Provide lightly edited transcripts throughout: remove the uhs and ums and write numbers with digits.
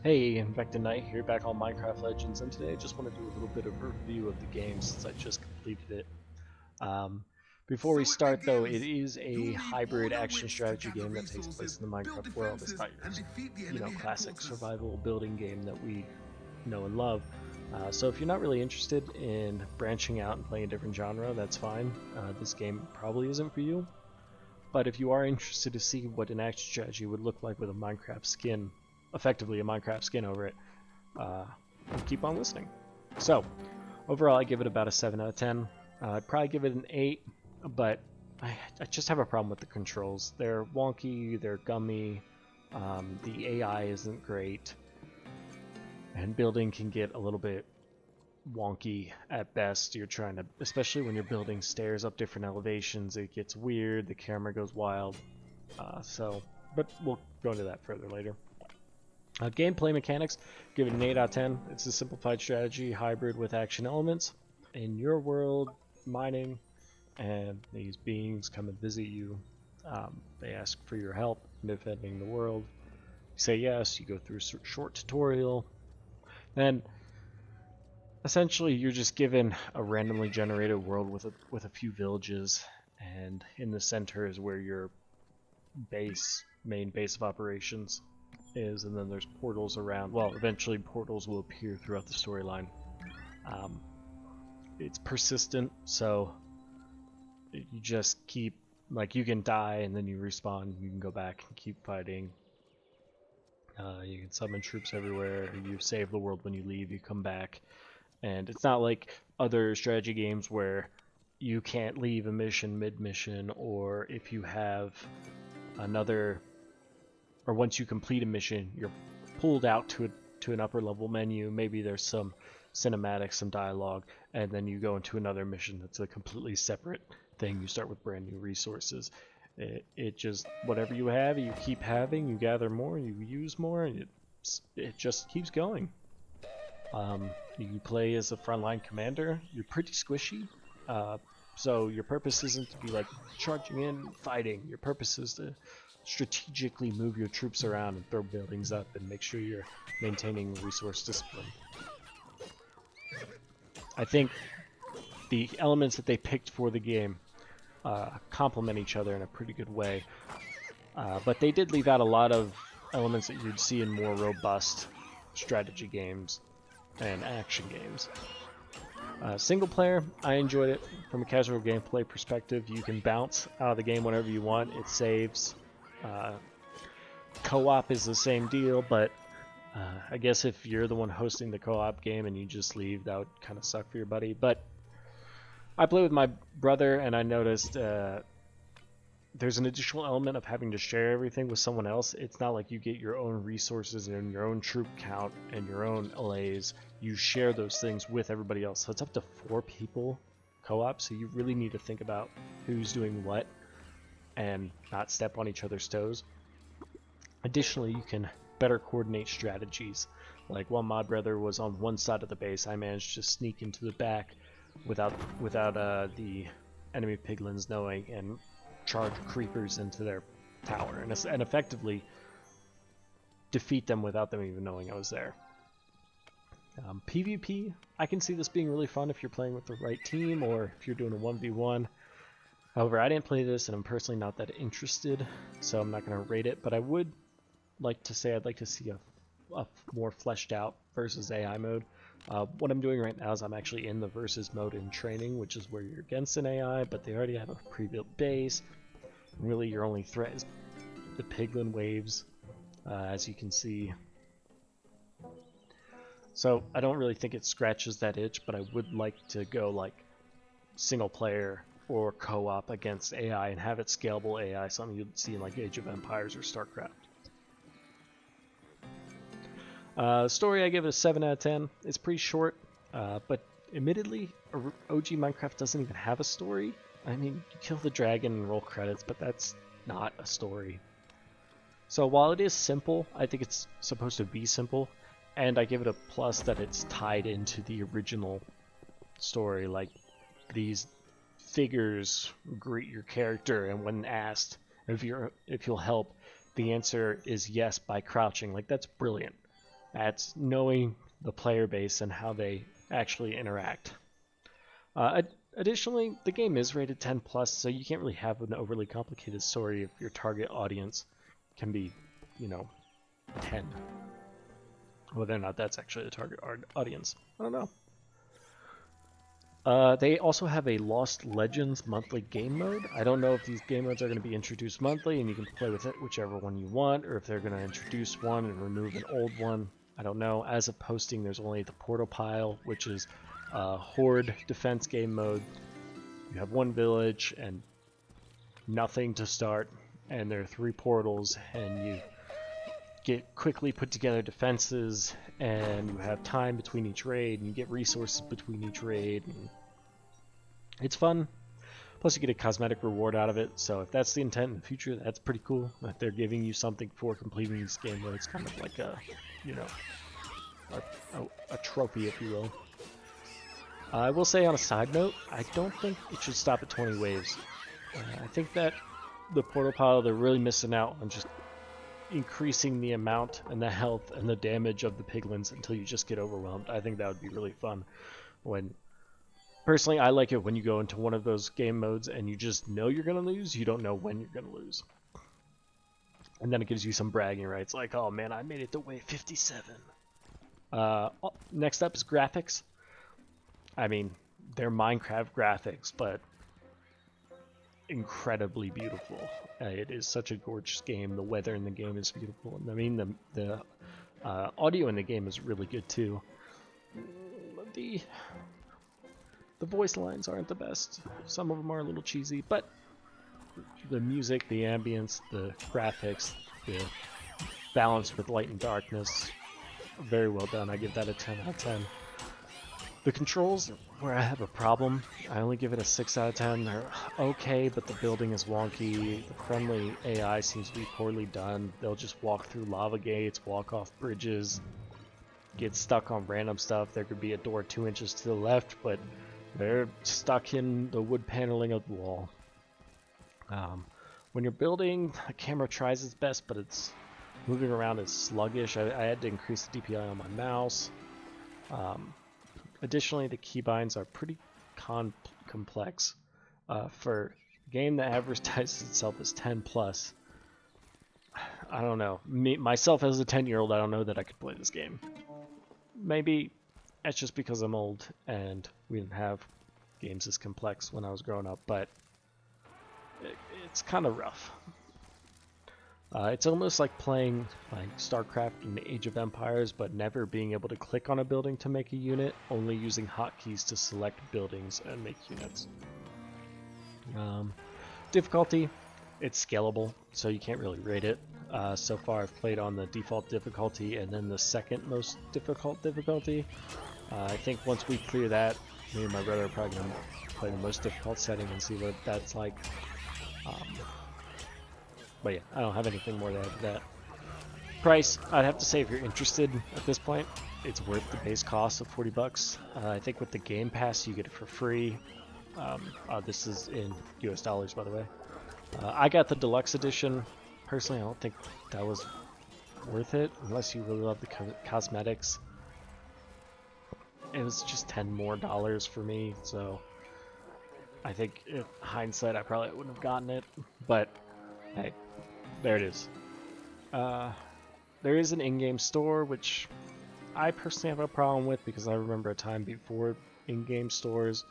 Hey, Infected Knight here, back on Minecraft Legends, and today I just want to do a little bit of a review of the game since I just completed it. Um, Before we So it start though, it begins. is You'll a need hybrid order action wits to strategy gather game that takes place resources, in the build Minecraft world. It's defenses, not your, and defeat the enemy classic headquarters. survival building game that we know and love. So if you're not really interested in branching out and playing a different genre, that's fine. This game probably isn't for you. But if you are interested to see what an action strategy would look like with a Minecraft skin, effectively a Minecraft skin over it, uh, keep on listening. So, overall, I give it about a 7 out of 10. I'd probably give it an 8, but I just have a problem with the controls. They're wonky, they're gummy, the AI isn't great, and building can get a little bit wonky at best. You're trying to, especially when you're building stairs up different elevations, it gets weird, the camera goes wild. But we'll go into that further later. Gameplay mechanics, give it an 8 out of 10. It's a simplified strategy hybrid with action elements. In your world, mining, and these beings come and visit you. They ask for your help in defending the world. You say yes, you go through a short tutorial. Then, essentially, you're just given a randomly generated world with a few villages, and in the center is where your main base of operations is, and then there's portals around. Well, eventually portals will appear throughout the storyline. Um, it's persistent, so you just keep, like, you can die and then you respawn. You can go back and keep fighting. You can summon troops everywhere. You save the world when you leave. You come back, and it's not like other strategy games where you can't leave a mission mid-mission, or if you have another, or once you complete a mission, you're pulled out to an upper level menu. Maybe there's some cinematics, some dialogue, and then you go into another mission that's a completely separate thing. You start with brand new resources. It just, whatever you have, you keep having. You gather more, you use more, and it just keeps going. You can play as a frontline commander. You're pretty squishy, uh, so your purpose isn't to be like charging in, fighting. Your purpose is to strategically move your troops around and throw buildings up and make sure you're maintaining resource discipline. I think the elements that they picked for the game complement each other in a pretty good way, but they did leave out a lot of elements that you'd see in more robust strategy games and action games. Single player, I enjoyed it from a casual gameplay perspective. You can bounce out of the game whenever you want. It saves. Uh, Co-op is the same deal, but I guess if you're the one hosting the co-op game and you just leave, that would kind of suck for your buddy. But I play with my brother, and I noticed there's an additional element of having to share everything with someone else. It's not like you get your own resources and your own troop count and your own LAs. You share those things with everybody else. So it's up to 4 people co-op, so you really need to think about who's doing what and not step on each other's toes. Additionally, you can better coordinate strategies. Like while my brother was on one side of the base, I managed to sneak into the back without the enemy piglins knowing and charge creepers into their tower and effectively defeat them without them even knowing I was there. PvP, I can see this being really fun if you're playing with the right team or if you're doing a 1v1. However, I didn't play this and I'm personally not that interested, so I'm not going to rate it, but I would like to say I'd like to see a more fleshed out versus AI mode. What I'm doing right now is I'm actually in the versus mode in training, which is where you're against an AI, but they already have a pre-built base. Really, your only threat is the piglin waves, as you can see. So I don't really think it scratches that itch, but I would like to go like single player or co-op against AI and have it scalable AI, something you'd see in like Age of Empires or StarCraft. Story, I give it a 7 out of 10. It's pretty short, but admittedly, OG Minecraft doesn't even have a story. I mean, you kill the dragon and roll credits, but that's not a story. So while it is simple, I think it's supposed to be simple, and I give it a plus that it's tied into the original story. Like, these figures greet your character, and when asked if you'll help, the answer is yes by crouching. Like, that's brilliant. That's knowing the player base and how they actually interact. Additionally, the game is rated 10 plus, so you can't really have an overly complicated story if your target audience can be, 10. Whether or not that's actually the target audience, I don't know. They also have a Lost Legends monthly game mode. I don't know if these game modes are going to be introduced monthly and you can play with it whichever one you want, or if they're going to introduce one and remove an old one. I don't know. As of posting, there's only the Portal Pile, which is a horde defense game mode. You have one village and nothing to start, and there are 3 portals, and you get quickly put together defenses, and you have time between each raid, and you get resources between each raid. And it's fun. Plus, you get a cosmetic reward out of it. So if that's the intent in the future, that's pretty cool. That they're giving you something for completing this game, where it's kind of like a, a trophy, if you will. I will say on a side note, I don't think it should stop at 20 waves. I think that the Portal Pile, they're really missing out on just increasing the amount and the health and the damage of the piglins until you just get overwhelmed. I think that would be really fun. Personally, I like it when you go into one of those game modes and you just know you're going to lose, you don't know when you're going to lose. And then it gives you some bragging rights, like, oh man, I made it to wave 57. Next up is graphics. I mean, they're Minecraft graphics, but incredibly beautiful. It is such a gorgeous game. The weather in the game is beautiful. I mean, the audio in the game is really good too. The voice lines aren't the best. Some of them are a little cheesy, but the music, the ambience, the graphics, the balance with light and darkness, very well done. I give that a 10 out of 10. The controls, where I have a problem, I only give it a 6 out of 10. They're okay, but the building is wonky. The friendly AI seems to be poorly done. They'll just walk through lava gates, walk off bridges, get stuck on random stuff. There could be a door 2 inches to the left, but they're stuck in the wood paneling of the wall. When you're building, the camera tries its best, but it's moving around is sluggish. I had to increase the DPI on my mouse. Additionally, the keybinds are pretty complex. For a game that advertises itself as 10 plus, I don't know. Myself as a 10-year-old, I don't know that I could play this game. Maybe it's just because I'm old and we didn't have games this complex when I was growing up, but it's kind of rough. It's almost like playing like StarCraft and Age of Empires, but never being able to click on a building to make a unit, only using hotkeys to select buildings and make units. Difficulty, it's scalable, so you can't really rate it. So far I've played on the default difficulty and then the second most difficult difficulty. I think once we clear that, me and my brother are probably going to play the most difficult setting and see what that's like. But yeah, I don't have anything more to add to that. Price, I'd have to say if you're interested at this point, it's worth the base cost of $40. I think with the Game Pass you get it for free. This is in US dollars, by the way. I got the deluxe edition. Personally, I don't think that was worth it unless you really love the cosmetics. It was just $10 more for me, so I think in hindsight I probably wouldn't have gotten it, but hey, there it is. There is an in-game store, which I personally have a problem with because I remember a time before in-game stores.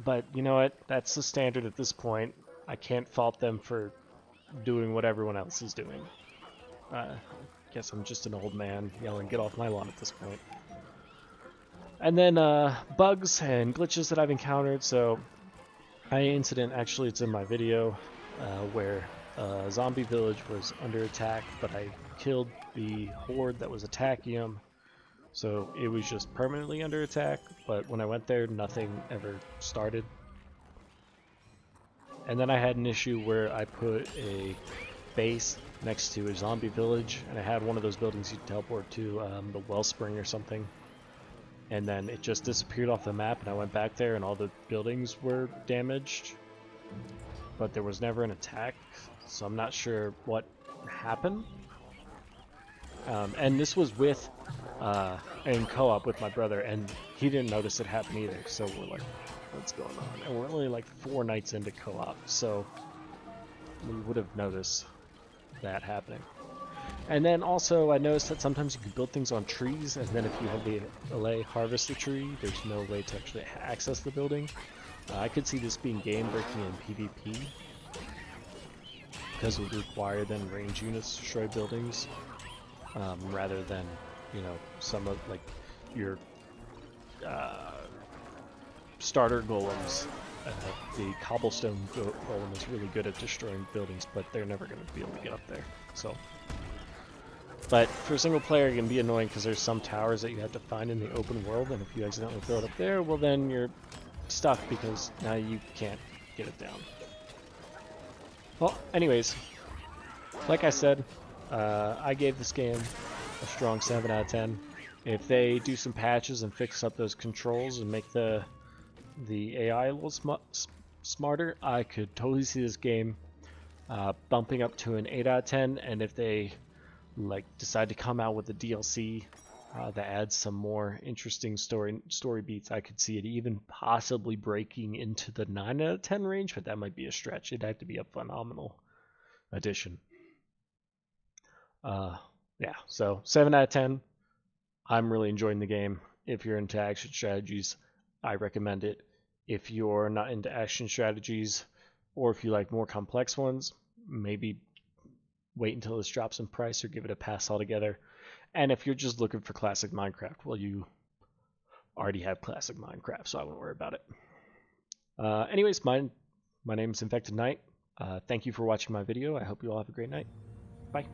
But you know what? That's the standard at this point. I can't fault them for doing what everyone else is doing. Guess I'm just an old man yelling, "Get off my lawn" at this point. And then bugs and glitches that I've encountered. So, incident, actually it's in my video, where a zombie village was under attack, but I killed the horde that was attacking them. So it was just permanently under attack, but when I went there, nothing ever started. And then I had an issue where I put a base next to a zombie village, and I had one of those buildings you teleport to, the wellspring or something. And then it just disappeared off the map, and I went back there and all the buildings were damaged. But there was never an attack, so I'm not sure what happened. And this was with in co-op with my brother, and he didn't notice it happen either. So we're like, what's going on? And we're only like 4 nights into co-op, so we would have noticed that happening. And then also I noticed that sometimes you can build things on trees, and then if you have the delay harvest the tree, there's no way to actually access the building. I could see this being game breaking in PvP, because it would require then range units to destroy buildings, rather than, you know, some of like your starter golems. The cobblestone golem is really good at destroying buildings, but they're never going to be able to get up there. So, but for single player, it can be annoying because there's some towers that you have to find in the open world, and if you accidentally throw it up there, well then you're stuck because now you can't get it down. Well, anyways, like I said, I gave this game a strong 7 out of 10. If they do some patches and fix up those controls and make the AI a little smarter, I could totally see this game bumping up to an 8 out of 10. And if they like decide to come out with a DLC that adds some more interesting story beats, I could see it even possibly breaking into the 9 out of 10 range, but that might be a stretch. It'd have to be a phenomenal addition. Yeah, so 7 out of 10. I'm really enjoying the game. If you're into action strategies, I recommend it. If you're not into action strategies, or if you like more complex ones, maybe wait until this drops in price or give it a pass altogether. And if you're just looking for classic Minecraft, well, you already have classic Minecraft, so I won't worry about it. Anyways, my name is Infected Knight. Thank you for watching my video. I hope you all have a great night. Bye.